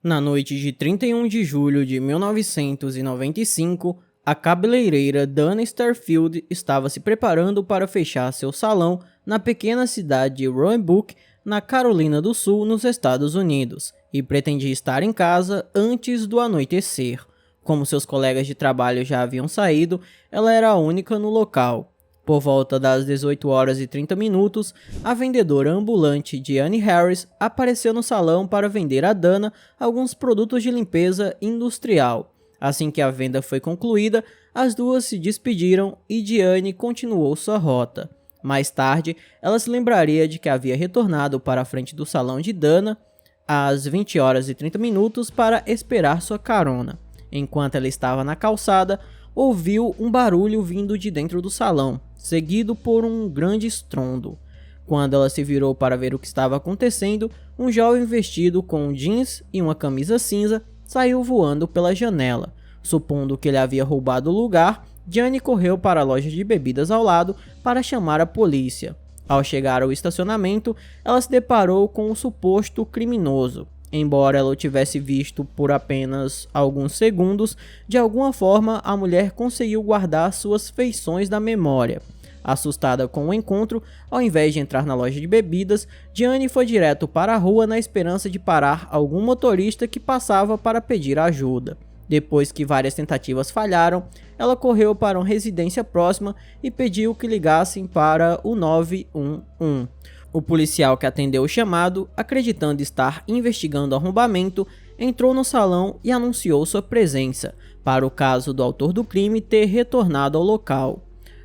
Na noite de 31 de julho de 1995, a cabeleireira Dana Starfield estava se preparando para fechar seu salão na pequena cidade de Roebuck, na Carolina do Sul, nos Estados Unidos, e pretendia estar em casa antes do anoitecer. Como seus colegas de trabalho já haviam saído, ela era a única no local. Por volta das 18 horas e 30 minutos, a vendedora ambulante Diane Harris apareceu no salão para vender a Dana alguns produtos de limpeza industrial. Assim que a venda foi concluída, as duas se despediram e Diane continuou sua rota. Mais tarde, ela se lembraria de que havia retornado para a frente do salão de Dana às 20 horas e 30 minutos para esperar sua carona. Enquanto ela estava na calçada, ouviu um barulho vindo de dentro do salão, seguido por um grande estrondo. Quando ela se virou para ver o que estava acontecendo, um jovem vestido com jeans e uma camisa cinza saiu voando pela janela. Supondo que ele havia roubado o lugar, Diane correu para a loja de bebidas ao lado para chamar a polícia. Ao chegar ao estacionamento, ela se deparou com o suposto criminoso. Embora ela o tivesse visto por apenas alguns segundos, de alguma forma a mulher conseguiu guardar suas feições da memória. Assustada com o encontro, ao invés de entrar na loja de bebidas, Diane foi direto para a rua na esperança de parar algum motorista que passava para pedir ajuda. Depois que várias tentativas falharam, ela correu para uma residência próxima e pediu que ligassem para o 911. O policial que atendeu o chamado, acreditando estar investigando o arrombamento, entrou no salão e anunciou sua presença, para o caso do autor do crime ter retornado ao local.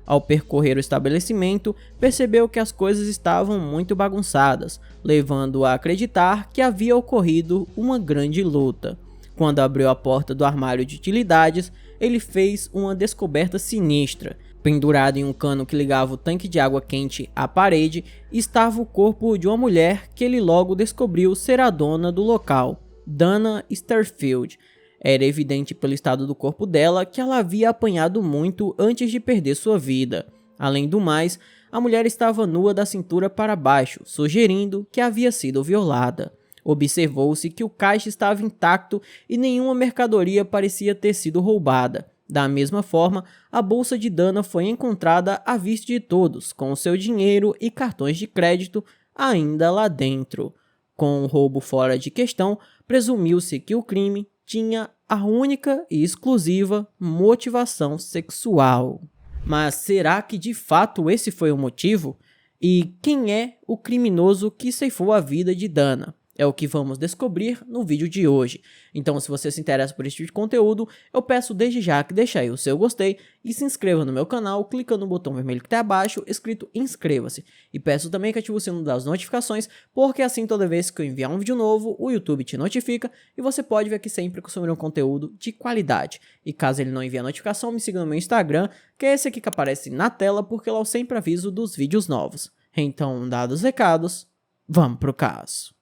Ao percorrer o estabelecimento, percebeu que as coisas estavam muito bagunçadas, levando-o a acreditar que havia ocorrido uma grande luta. Quando abriu a porta do armário de utilidades, ele fez uma descoberta sinistra. Pendurado em um cano que ligava o tanque de água quente à parede, estava o corpo de uma mulher que ele logo descobriu ser a dona do local, Dana Starfield. Era evidente pelo estado do corpo dela que ela havia apanhado muito antes de perder sua vida. Além do mais, a mulher estava nua da cintura para baixo, sugerindo que havia sido violada. Observou-se que o caixa estava intacto e nenhuma mercadoria parecia ter sido roubada. Da mesma forma, a bolsa de Dana foi encontrada à vista de todos, com seu dinheiro e cartões de crédito ainda lá dentro. Com o roubo fora de questão, presumiu-se que o crime tinha a única e exclusiva motivação sexual. Mas será que de fato esse foi o motivo? E quem é o criminoso que ceifou a vida de Dana? É o que vamos descobrir no vídeo de hoje. Então, se você se interessa por esse tipo de conteúdo, eu peço desde já que deixe aí o seu gostei e se inscreva no meu canal clicando no botão vermelho que está abaixo escrito inscreva-se. E peço também que ative o sino das notificações, porque assim toda vez que eu enviar um vídeo novo, o YouTube te notifica e você pode ver aqui sempre que eu subir um conteúdo de qualidade. E caso ele não envie a notificação, me siga no meu Instagram, que é esse aqui que aparece na tela, porque lá eu sempre aviso dos vídeos novos. Então, dados os recados, vamos pro caso.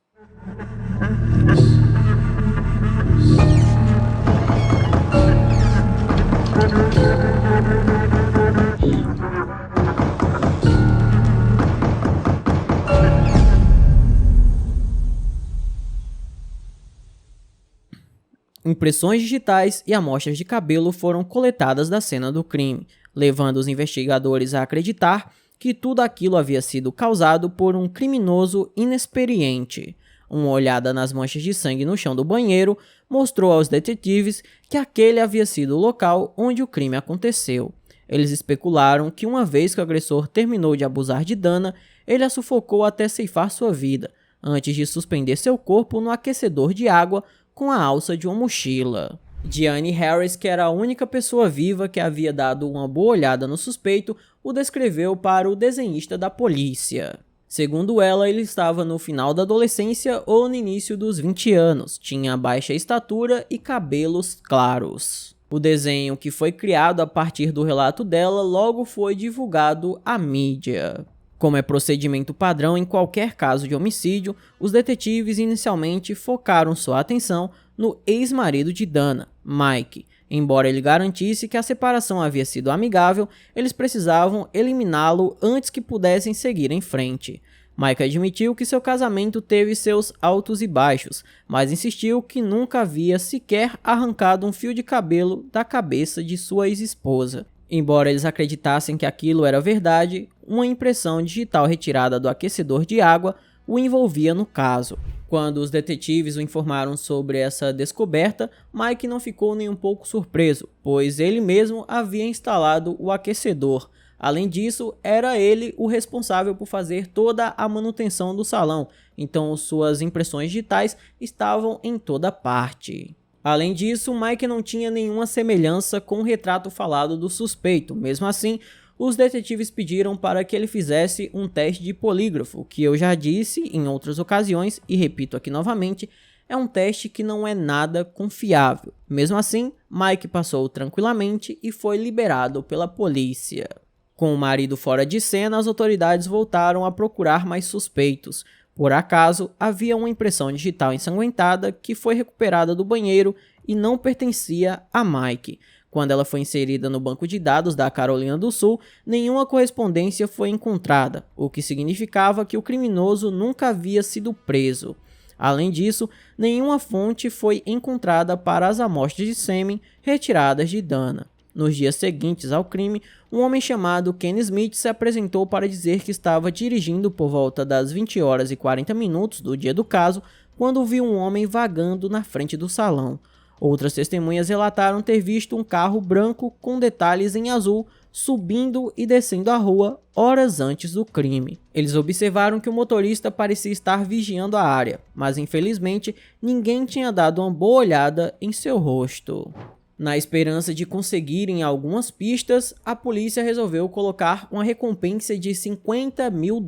Impressões digitais e amostras de cabelo foram coletadas da cena do crime, levando os investigadores a acreditar que tudo aquilo havia sido causado por um criminoso inexperiente. Uma olhada nas manchas de sangue no chão do banheiro mostrou aos detetives que aquele havia sido o local onde o crime aconteceu. Eles especularam que uma vez que o agressor terminou de abusar de Dana, ele a sufocou até ceifar sua vida, antes de suspender seu corpo no aquecedor de água com a alça de uma mochila. Diane Harris, que era a única pessoa viva que havia dado uma boa olhada no suspeito, o descreveu para o desenhista da polícia. Segundo ela, ele estava no final da adolescência ou no início dos 20 anos, tinha baixa estatura e cabelos claros. O desenho, que foi criado a partir do relato dela, logo foi divulgado à mídia. Como é procedimento padrão em qualquer caso de homicídio, os detetives inicialmente focaram sua atenção no ex-marido de Dana, Mike. Embora ele garantisse que a separação havia sido amigável, eles precisavam eliminá-lo antes que pudessem seguir em frente. Mike admitiu que seu casamento teve seus altos e baixos, mas insistiu que nunca havia sequer arrancado um fio de cabelo da cabeça de sua ex-esposa. Embora eles acreditassem que aquilo era verdade, uma impressão digital retirada do aquecedor de água o envolvia no caso. Quando os detetives o informaram sobre essa descoberta, Mike não ficou nem um pouco surpreso, pois ele mesmo havia instalado o aquecedor. Além disso, era ele o responsável por fazer toda a manutenção do salão, então suas impressões digitais estavam em toda parte. Além disso, Mike não tinha nenhuma semelhança com o retrato falado do suspeito. Mesmo assim, os detetives pediram para que ele fizesse um teste de polígrafo, que eu já disse em outras ocasiões e repito aqui novamente, é um teste que não é nada confiável. Mesmo assim, Mike passou tranquilamente e foi liberado pela polícia. Com o marido fora de cena, as autoridades voltaram a procurar mais suspeitos. Por acaso, havia uma impressão digital ensanguentada que foi recuperada do banheiro e não pertencia a Mike. Quando ela foi inserida no banco de dados da Carolina do Sul, nenhuma correspondência foi encontrada, o que significava que o criminoso nunca havia sido preso. Além disso, nenhuma fonte foi encontrada para as amostras de sêmen retiradas de Dana. Nos dias seguintes ao crime, um homem chamado Ken Smith se apresentou para dizer que estava dirigindo por volta das 20 horas e 40 minutos do dia do caso, quando viu um homem vagando na frente do salão. Outras testemunhas relataram ter visto um carro branco com detalhes em azul subindo e descendo a rua horas antes do crime. Eles observaram que o motorista parecia estar vigiando a área, mas infelizmente ninguém tinha dado uma boa olhada em seu rosto. Na esperança de conseguirem algumas pistas, a polícia resolveu colocar uma recompensa de $50 mil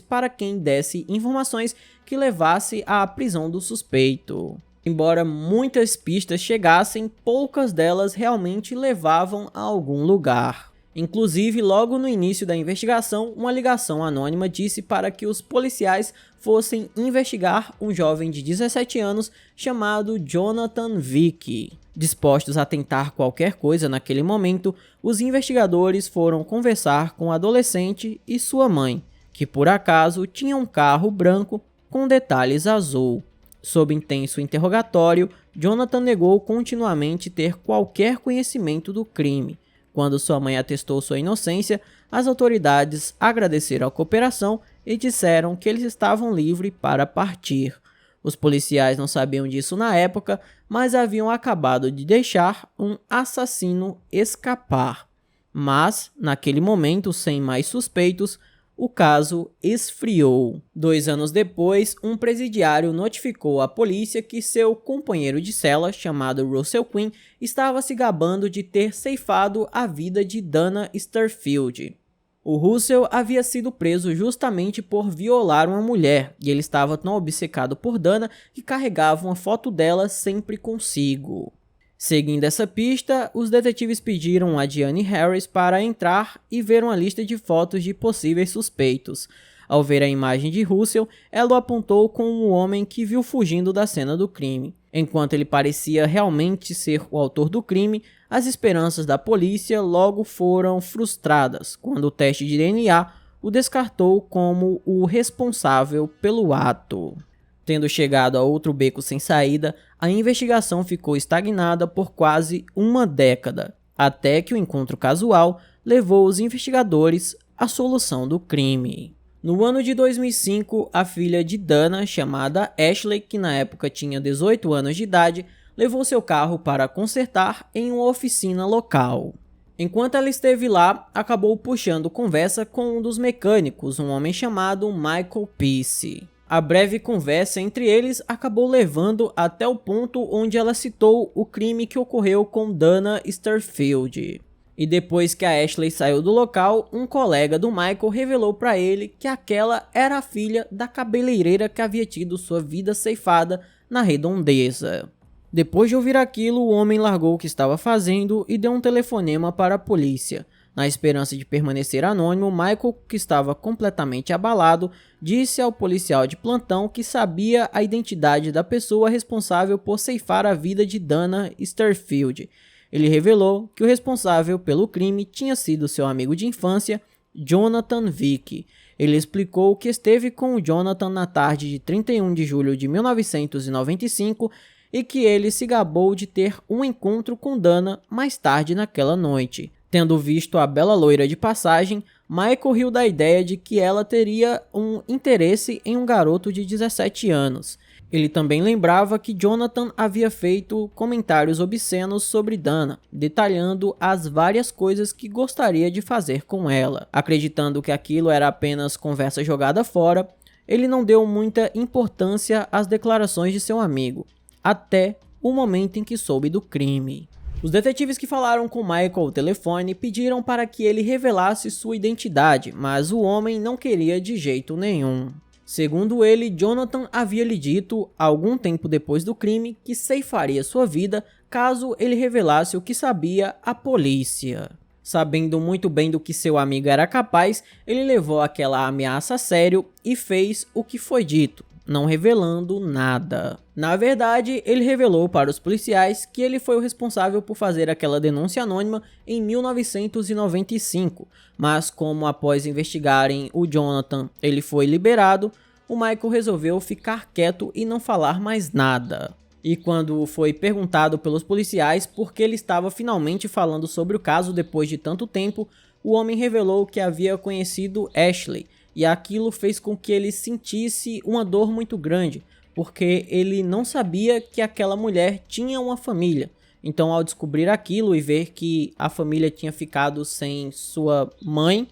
para quem desse informações que levasse à prisão do suspeito. Embora muitas pistas chegassem, poucas delas realmente levavam a algum lugar. Inclusive, logo no início da investigação, uma ligação anônima disse para que os policiais fossem investigar um jovem de 17 anos chamado Jonathan Vick. Dispostos a tentar qualquer coisa naquele momento, os investigadores foram conversar com o adolescente e sua mãe, que por acaso tinha um carro branco com detalhes azul. Sob intenso interrogatório, Jonathan negou continuamente ter qualquer conhecimento do crime. Quando sua mãe atestou sua inocência, as autoridades agradeceram a cooperação e disseram que eles estavam livres para partir. Os policiais não sabiam disso na época, mas haviam acabado de deixar um assassino escapar. Mas, naquele momento, sem mais suspeitos, o caso esfriou. 2 anos depois, um presidiário notificou à polícia que seu companheiro de cela, chamado Russell Quinn, estava se gabando de ter ceifado a vida de Dana Starfield. O Russell havia sido preso justamente por violar uma mulher, e ele estava tão obcecado por Dana que carregava uma foto dela sempre consigo. Seguindo essa pista, os detetives pediram a Diane Harris para entrar e ver uma lista de fotos de possíveis suspeitos. Ao ver a imagem de Russell, ela o apontou como o homem que viu fugindo da cena do crime. Enquanto ele parecia realmente ser o autor do crime, as esperanças da polícia logo foram frustradas quando o teste de DNA o descartou como o responsável pelo ato. Tendo chegado a outro beco sem saída, a investigação ficou estagnada por quase uma década, até que o encontro casual levou os investigadores à solução do crime. No ano de 2005, a filha de Dana, chamada Ashley, que na época tinha 18 anos de idade, levou seu carro para consertar em uma oficina local. Enquanto ela esteve lá, acabou puxando conversa com um dos mecânicos, um homem chamado Michael Peace. A breve conversa entre eles acabou levando até o ponto onde ela citou o crime que ocorreu com Dana Starfield. E depois que a Ashley saiu do local, um colega do Michael revelou para ele que aquela era a filha da cabeleireira que havia tido sua vida ceifada na redondeza. Depois de ouvir aquilo, o homem largou o que estava fazendo e deu um telefonema para a polícia. Na esperança de permanecer anônimo, Michael, que estava completamente abalado, disse ao policial de plantão que sabia a identidade da pessoa responsável por ceifar a vida de Dana Starfield. Ele revelou que o responsável pelo crime tinha sido seu amigo de infância, Jonathan Vick. Ele explicou que esteve com o Jonathan na tarde de 31 de julho de 1995 e que ele se gabou de ter um encontro com Dana mais tarde naquela noite. Tendo visto a bela loira de passagem, Michael riu da ideia de que ela teria um interesse em um garoto de 17 anos. Ele também lembrava que Jonathan havia feito comentários obscenos sobre Dana, detalhando as várias coisas que gostaria de fazer com ela. Acreditando que aquilo era apenas conversa jogada fora, ele não deu muita importância às declarações de seu amigo, até o momento em que soube do crime. Os detetives que falaram com Michael ao telefone pediram para que ele revelasse sua identidade, mas o homem não queria de jeito nenhum. Segundo ele, Jonathan havia lhe dito, algum tempo depois do crime, que ceifaria sua vida caso ele revelasse o que sabia à polícia. Sabendo muito bem do que seu amigo era capaz, ele levou aquela ameaça a sério e fez o que foi dito, não revelando nada. Na verdade, ele revelou para os policiais que ele foi o responsável por fazer aquela denúncia anônima em 1995, mas como após investigarem o Jonathan ele foi liberado, o Michael resolveu ficar quieto e não falar mais nada. E quando foi perguntado pelos policiais por que ele estava finalmente falando sobre o caso depois de tanto tempo, o homem revelou que havia conhecido Ashley, e aquilo fez com que ele sentisse uma dor muito grande, porque ele não sabia que aquela mulher tinha uma família. Então, ao descobrir aquilo e ver que a família tinha ficado sem sua mãe,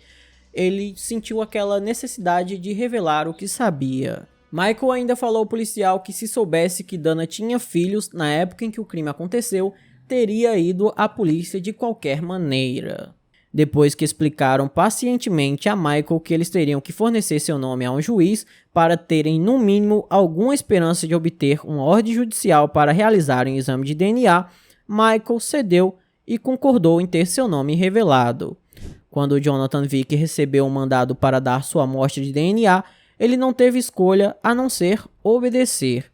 ele sentiu aquela necessidade de revelar o que sabia. Michael ainda falou ao policial que se soubesse que Dana tinha filhos na época em que o crime aconteceu, teria ido à polícia de qualquer maneira. Depois que explicaram pacientemente a Michael que eles teriam que fornecer seu nome a um juiz para terem no mínimo alguma esperança de obter uma ordem judicial para realizarem um exame de DNA, Michael cedeu e concordou em ter seu nome revelado. Quando Jonathan Vick recebeu um mandado para dar sua amostra de DNA, ele não teve escolha a não ser obedecer.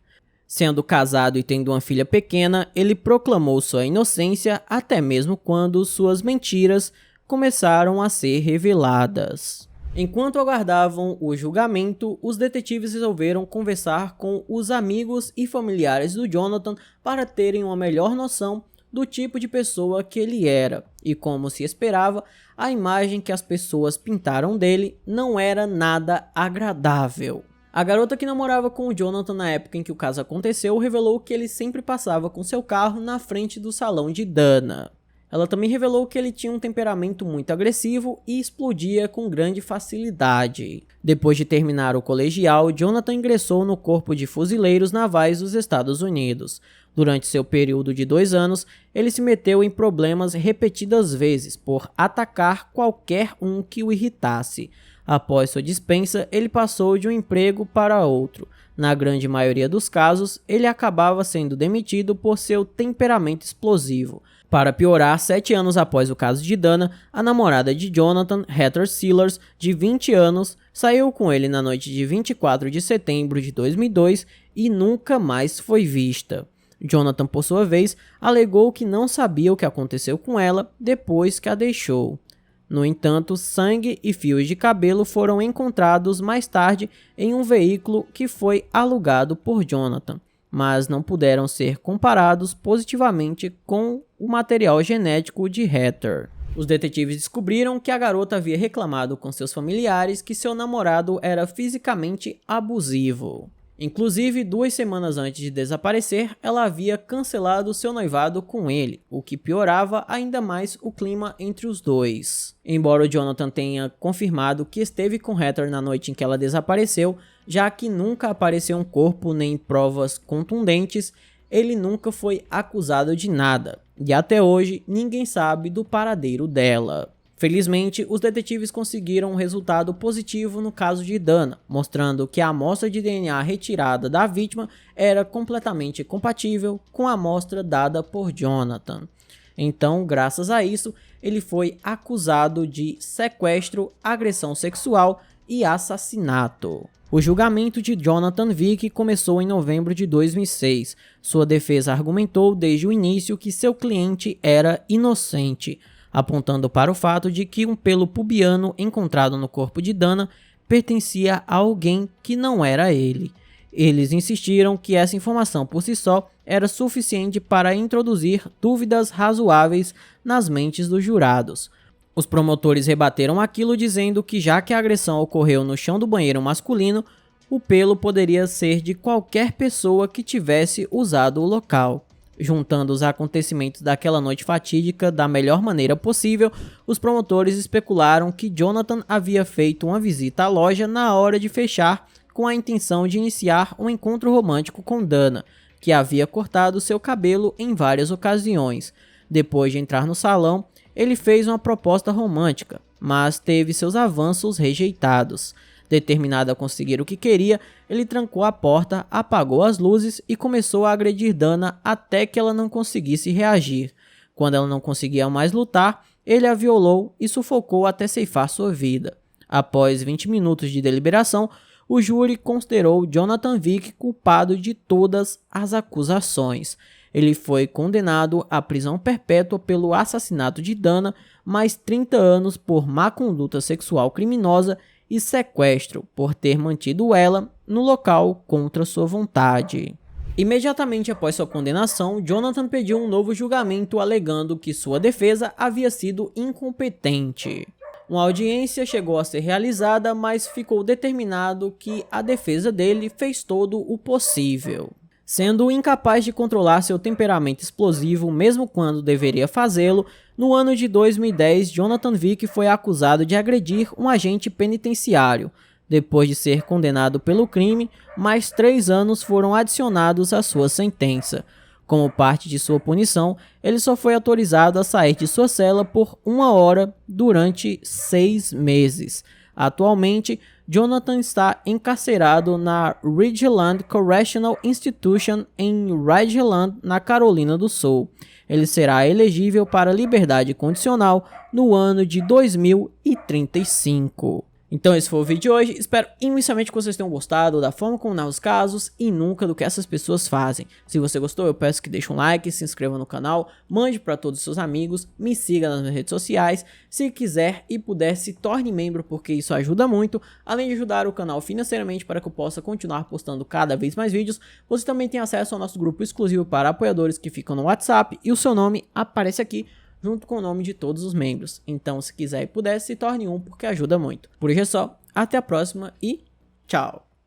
Sendo casado e tendo uma filha pequena, ele proclamou sua inocência até mesmo quando suas mentiras começaram a ser reveladas. Enquanto aguardavam o julgamento, os detetives resolveram conversar com os amigos e familiares do Jonathan para terem uma melhor noção do tipo de pessoa que ele era, e como se esperava, a imagem que as pessoas pintaram dele não era nada agradável. A garota que namorava com o Jonathan na época em que o caso aconteceu revelou que ele sempre passava com seu carro na frente do salão de Dana. Ela também revelou que ele tinha um temperamento muito agressivo e explodia com grande facilidade. Depois de terminar o colegial, Jonathan ingressou no Corpo de Fuzileiros Navais dos Estados Unidos. Durante seu período de 2 anos, ele se meteu em problemas repetidas vezes por atacar qualquer um que o irritasse. Após sua dispensa, ele passou de um emprego para outro. Na grande maioria dos casos, ele acabava sendo demitido por seu temperamento explosivo. Para piorar, 7 anos após o caso de Dana, a namorada de Jonathan, Heather Sellers, de 20 anos, saiu com ele na noite de 24 de setembro de 2002 e nunca mais foi vista. Jonathan, por sua vez, alegou que não sabia o que aconteceu com ela depois que a deixou. No entanto, sangue e fios de cabelo foram encontrados mais tarde em um veículo que foi alugado por Jonathan, mas não puderam ser comparados positivamente com o material genético de Heather. Os detetives descobriram que a garota havia reclamado com seus familiares que seu namorado era fisicamente abusivo. Inclusive, 2 semanas antes de desaparecer, ela havia cancelado seu noivado com ele, o que piorava ainda mais o clima entre os dois. Embora o Jonathan tenha confirmado que esteve com Heather na noite em que ela desapareceu, já que nunca apareceu um corpo nem provas contundentes, ele nunca foi acusado de nada, e até hoje ninguém sabe do paradeiro dela. Felizmente, os detetives conseguiram um resultado positivo no caso de Dana, mostrando que a amostra de DNA retirada da vítima era completamente compatível com a amostra dada por Jonathan. Então, graças a isso, ele foi acusado de sequestro, agressão sexual e assassinato. O julgamento de Jonathan Vick começou em novembro de 2006. Sua defesa argumentou desde o início que seu cliente era inocente, apontando para o fato de que um pelo pubiano encontrado no corpo de Dana pertencia a alguém que não era ele. Eles insistiram que essa informação por si só era suficiente para introduzir dúvidas razoáveis nas mentes dos jurados. Os promotores rebateram aquilo dizendo que já que a agressão ocorreu no chão do banheiro masculino, o pelo poderia ser de qualquer pessoa que tivesse usado o local. Juntando os acontecimentos daquela noite fatídica da melhor maneira possível, os promotores especularam que Jonathan havia feito uma visita à loja na hora de fechar com a intenção de iniciar um encontro romântico com Dana, que havia cortado seu cabelo em várias ocasiões. Depois de entrar no salão, ele fez uma proposta romântica, mas teve seus avanços rejeitados. Determinado a conseguir o que queria, ele trancou a porta, apagou as luzes e começou a agredir Dana até que ela não conseguisse reagir. Quando ela não conseguia mais lutar, ele a violou e sufocou até ceifar sua vida. Após 20 minutos de deliberação, o júri considerou Jonathan Vick culpado de todas as acusações. Ele foi condenado à prisão perpétua pelo assassinato de Dana, mais 30 anos por má conduta sexual criminosa e sequestro por ter mantido ela no local contra sua vontade. Imediatamente após sua condenação, Jonathan pediu um novo julgamento alegando que sua defesa havia sido incompetente. Uma audiência chegou a ser realizada, mas ficou determinado que a defesa dele fez todo o possível. Sendo incapaz de controlar seu temperamento explosivo mesmo quando deveria fazê-lo, no ano de 2010, Jonathan Vick foi acusado de agredir um agente penitenciário. Depois de ser condenado pelo crime, mais 3 anos foram adicionados à sua sentença. Como parte de sua punição, ele só foi autorizado a sair de sua cela por 1 hora durante 6 meses. Atualmente, Jonathan está encarcerado na Ridgeland Correctional Institution em Ridgeland, na Carolina do Sul. Ele será elegível para liberdade condicional no ano de 2035. Então esse foi o vídeo de hoje, espero imensamente que vocês tenham gostado da forma como narro os casos e nunca do que essas pessoas fazem. Se você gostou, eu peço que deixe um like, se inscreva no canal, mande para todos os seus amigos, me siga nas minhas redes sociais, se quiser e puder se torne membro porque isso ajuda muito, além de ajudar o canal financeiramente para que eu possa continuar postando cada vez mais vídeos. Você também tem acesso ao nosso grupo exclusivo para apoiadores que ficam no WhatsApp e o seu nome aparece aqui, junto com o nome de todos os membros. Então, se quiser e puder, se torne um porque ajuda muito. Por hoje é só, até a próxima e tchau!